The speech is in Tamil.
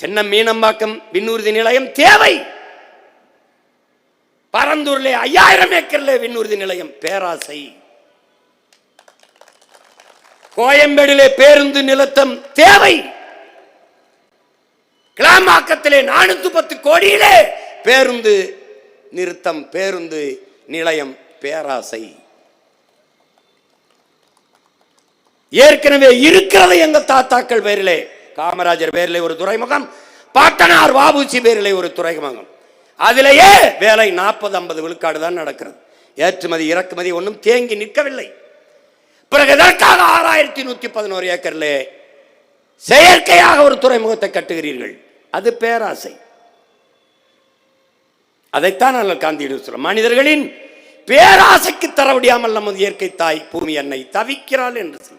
சின்ன மீனம்பாக்கம் விண்ணூர்தி நிலையம் தேவை. பரந்தூர்ல 5000 ஏக்கர்ல விண்ணூர்தி நிலையம் பேராசை. கோயம்பேடிலே பேருந்து நிறுத்தம் தேவை. கிளாம்பாக்கத்திலே 410 கோடியிலே பேருந்து நிறுத்தம், பேருந்து நிலையம் பேராசை. ஏற்கனவே இருக்கிறது எங்க தாத்தாக்கள் பேரிலே. காமராஜர் பேரிலே ஒரு துறைமுகம், பாட்டனார் வாபூசி பேரிலே ஒரு துறைமுகம். அதிலேயே வேலை 40-50 விழுக்காடு தான் நடக்கிறது. ஏற்றுமதி இறக்குமதி ஒன்றும் தேங்கி நிற்கவில்லை. பிறகு எதற்காக 6111 ஏக்கர்ல செயற்கையாக ஒரு துறைமுகத்தை கட்டுகிறீர்கள்? அது பேராசை. அதைத்தான் நாங்கள் காந்தியிடம் சொல்றோம். மனிதர்களின் பேராசைக்கு தர முடியாமல் நமது இயற்கை தாய் பூமி அன்னை தவிக்கிறாள் என்று.